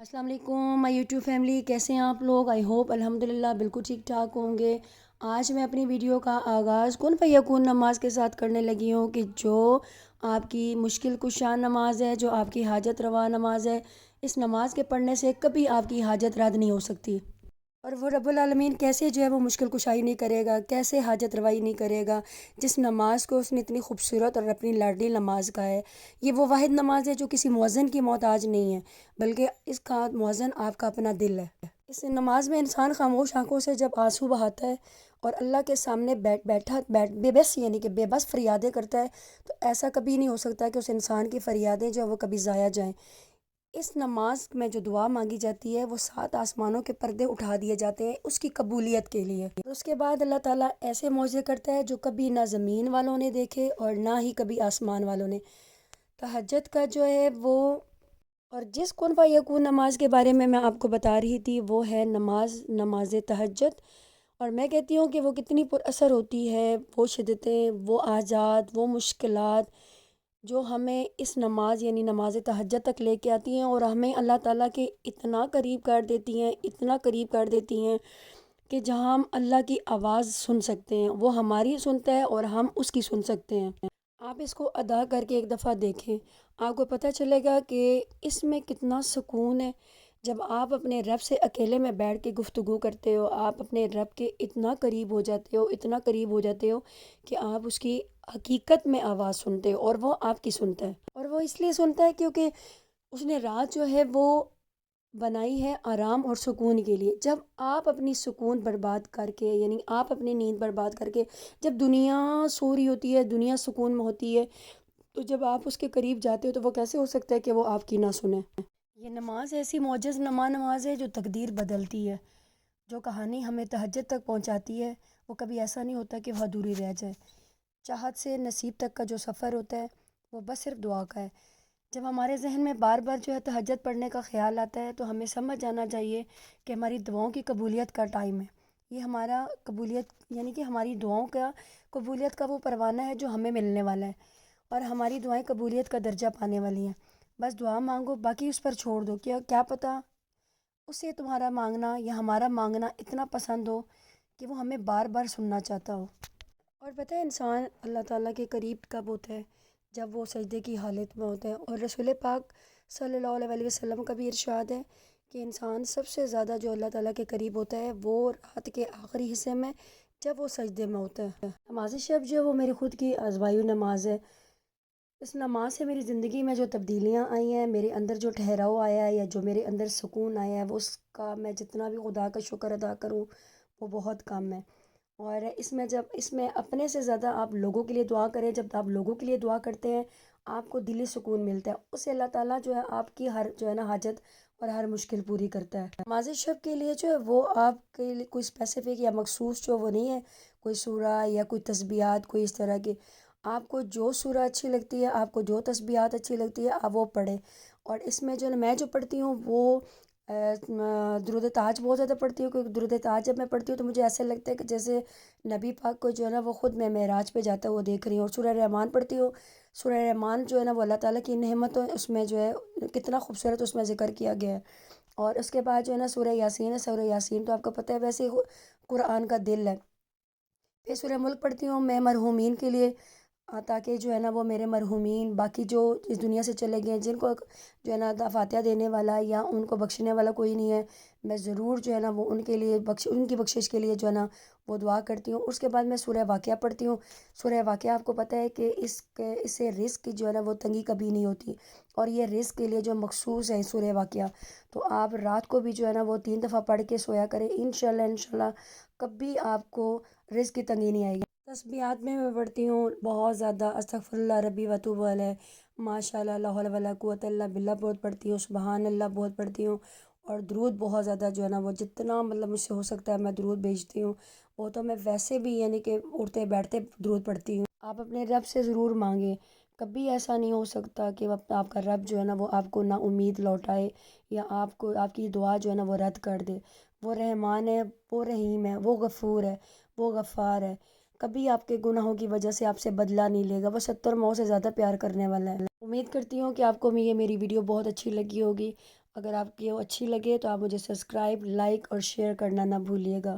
السلام علیکم مائی YouTube family, کیسے ہیں آپ لوگ؟ آئی ہوپ الحمدللہ بالکل ٹھیک ٹھاک ہوں گے۔ آج میں اپنی ویڈیو کا آغاز کن فیکون نماز کے ساتھ کرنے لگی ہوں کہ جو آپ کی مشکل کشا نماز ہے، جو آپ کی حاجت روا نماز ہے۔ اس نماز کے پڑھنے سے کبھی آپ کی حاجت رد نہیں ہو سکتی، اور وہ رب العالمین کیسے جو ہے وہ مشکل کشائی نہیں کرے گا، کیسے حاجت روائی نہیں کرے گا، جس نماز کو اس نے اتنی خوبصورت اور اپنی لاڈلی نماز کا ہے۔ یہ وہ واحد نماز ہے جو کسی مؤذن کی محتاج نہیں ہے، بلکہ اس کا مؤذن آپ کا اپنا دل ہے۔ اس نماز میں انسان خاموش آنکھوں سے جب آنسو بہاتا ہے اور اللہ کے سامنے بے بس یعنی کہ بے بس فریادیں کرتا ہے، تو ایسا کبھی نہیں ہو سکتا کہ اس انسان کی فریادیں جو وہ کبھی ضائع جائیں۔ اس نماز میں جو دعا مانگی جاتی ہے وہ 7 آسمانوں کے پردے اٹھا دیے جاتے ہیں اس کی قبولیت کے لیے۔ اس کے بعد اللہ تعالیٰ ایسے معجزے کرتا ہے جو کبھی نہ زمین والوں نے دیکھے اور نہ ہی کبھی آسمان والوں نے۔ تہجد کا جو ہے وہ، اور جس کن فیکون نماز کے بارے میں آپ کو بتا رہی تھی، وہ ہے نماز تہجد۔ اور میں کہتی ہوں کہ وہ کتنی پر اثر ہوتی ہے، وہ شدتیں، وہ آجات، وہ مشکلات جو ہمیں اس نماز یعنی نماز تہجد تک لے کے آتی ہیں اور ہمیں اللہ تعالیٰ کے اتنا قریب کر دیتی ہیں، اتنا قریب کر دیتی ہیں کہ جہاں ہم اللہ کی آواز سن سکتے ہیں، وہ ہماری سنتا ہے اور ہم اس کی سن سکتے ہیں۔ آپ اس کو ادا کر کے ایک دفعہ دیکھیں، آپ کو پتہ چلے گا کہ اس میں کتنا سکون ہے۔ جب آپ اپنے رب سے اکیلے میں بیٹھ کے گفتگو کرتے ہو، آپ اپنے رب کے اتنا قریب ہو جاتے ہو، اتنا قریب ہو جاتے ہو کہ آپ اس کی حقیقت میں آواز سنتے ہو اور وہ آپ کی سنتا ہے۔ اور وہ اس لیے سنتا ہے کیونکہ اس نے رات جو ہے وہ بنائی ہے آرام اور سکون کے لیے۔ جب آپ اپنی سکون برباد کر کے، یعنی آپ اپنی نیند برباد کر کے، جب دنیا سو رہی ہوتی ہے، دنیا سکون میں ہوتی ہے، تو جب آپ اس کے قریب جاتے ہو تو وہ کیسے ہو سکتا ہے کہ وہ آپ کی نہ سنے؟ یہ نماز ایسی معجز نماز ہے جو تقدیر بدلتی ہے، جو کہانی ہمیں تہجد تک پہنچاتی ہے۔ وہ کبھی ایسا نہیں ہوتا کہ وہ ادھوری رہ جائے۔ چاہت سے نصیب تک کا جو سفر ہوتا ہے وہ بس صرف دعا کا ہے۔ جب ہمارے ذہن میں بار بار جو ہے تہجد پڑھنے کا خیال آتا ہے تو ہمیں سمجھ جانا چاہیے کہ ہماری دعاؤں کی قبولیت کا ٹائم ہے۔ یہ ہمارا قبولیت یعنی کہ ہماری دعاؤں کا قبولیت کا وہ پروانہ ہے جو ہمیں ملنے والا ہے، اور ہماری دعائیں قبولیت کا درجہ پانے والی ہیں۔ بس دعا مانگو، باقی اس پر چھوڑ دو، کیا پتہ اسے تمہارا مانگنا یا ہمارا مانگنا اتنا پسند ہو کہ وہ ہمیں بار بار سننا چاہتا ہو۔ اور پتہ ہے انسان اللہ تعالیٰ کے قریب کب ہوتا ہے؟ جب وہ سجدے کی حالت میں ہوتا ہے۔ اور رسول پاک صلی اللہ علیہ وسلم کا بھی ارشاد ہے کہ انسان سب سے زیادہ جو اللہ تعالیٰ کے قریب ہوتا ہے وہ رات کے آخری حصے میں، جب وہ سجدے میں ہوتا ہے۔ نماز شب جو ہے وہ میری خود کی ازوائی نماز ہے۔ اس نماز سے میری زندگی میں جو تبدیلیاں آئی ہیں، میرے اندر جو ٹھہراؤ آیا ہے یا جو میرے اندر سکون آیا ہے، وہ اس کا میں جتنا بھی خدا کا شکر ادا کروں وہ بہت کم ہے۔ اور اس میں اپنے سے زیادہ آپ لوگوں کے لیے دعا کریں۔ جب آپ لوگوں کے لیے دعا کرتے ہیں آپ کو دلی سکون ملتا ہے، اس سے اللہ تعالیٰ جو ہے آپ کی ہر جو ہے نا حاجت اور ہر مشکل پوری کرتا ہے۔ نماز شب کے لیے جو ہے وہ آپ کے لیے کوئی اسپیسیفک یا مخصوص جو وہ نہیں ہے، کوئی سورہ یا کوئی تسبیحات، کوئی اس طرح کی۔ آپ کو جو سورہ اچھی لگتی ہے، آپ کو جو تسبیحات اچھی لگتی ہے، آپ وہ پڑھیں۔ اور اس میں جو ہے میں جو پڑھتی ہوں وہ درود تاج بہت زیادہ پڑھتی ہوں، کیونکہ درود تاج جب میں پڑھتی ہوں تو مجھے ایسا لگتا ہے کہ جیسے نبی پاک کو جو ہے نا وہ خود میں معراج پہ جاتا ہے وہ دیکھ رہی ہوں۔ اور سورہ رحمان پڑھتی ہوں۔ سورہ رحمان جو ہے نا وہ اللہ تعالیٰ کی نعمتوں، اس میں جو ہے کتنا خوبصورت اس میں ذکر کیا گیا ہے۔ اور اس کے بعد جو ہے نا سورہ یاسین ہے۔ سورہ یاسین تو آپ کو پتہ ہے ویسے ہی قرآن کا دل ہے۔ پھر سورہ ملک پڑھتی ہوں میں مرحومین کے لیے، تاکہ جو ہے نا وہ میرے مرحومین، باقی جو اس دنیا سے چلے گئے، جن کو جو ہے نا فاتحہ دینے والا یا ان کو بخشنے والا کوئی نہیں ہے، میں ضرور جو ہے نا وہ ان کے لیے ان کی بخشش کے لیے جو ہے نا وہ دعا کرتی ہوں۔ اس کے بعد میں سورہ واقعہ پڑھتی ہوں۔ سورہ واقعہ آپ کو پتہ ہے کہ اس سے رزق کی جو ہے نا وہ تنگی کبھی نہیں ہوتی، اور یہ رزق کے لیے جو مخصوص ہے سورہ واقعہ، تو آپ رات کو بھی جو ہے نا وہ 3 دفعہ پڑھ کے سویا کریں، انشاءاللہ کبھی آپ کو رزق کی تنگی نہیں آئے گی۔ تسبیحات میں پڑھتی ہوں بہت زیادہ، استغفر اللہ ربی واتوب علیہ، ماشاء اللہ، لا حول ولا قوۃ الا باللہ بہت پڑھتی ہوں، سبحان اللہ بہت پڑھتی ہوں، اور درود بہت زیادہ جو ہے نا وہ جتنا مطلب مجھ سے ہو سکتا ہے میں درود بھیجتی ہوں۔ وہ تو میں ویسے بھی یعنی کہ اٹھتے بیٹھتے درود پڑھتی ہوں۔ آپ اپنے رب سے ضرور مانگیں، کبھی ایسا نہیں ہو سکتا کہ آپ کا رب جو ہے نا وہ آپ کو نا امید لوٹائے یا آپ کی دعا جو ہے نا وہ رد کر دے۔ وہ رحمان ہے، وہ رحیم ہے، وہ غفور ہے، وہ غفار ہے، کبھی آپ کے گناہوں کی وجہ سے آپ سے بدلہ نہیں لے گا، وہ 70 ماؤں سے زیادہ پیار کرنے والا ہے۔ امید کرتی ہوں کہ آپ کو یہ میری ویڈیو بہت اچھی لگی ہوگی۔ اگر آپ کی وہ اچھی لگے تو آپ مجھے سبسکرائب، لائک اور شیئر کرنا نہ بھولیے گا۔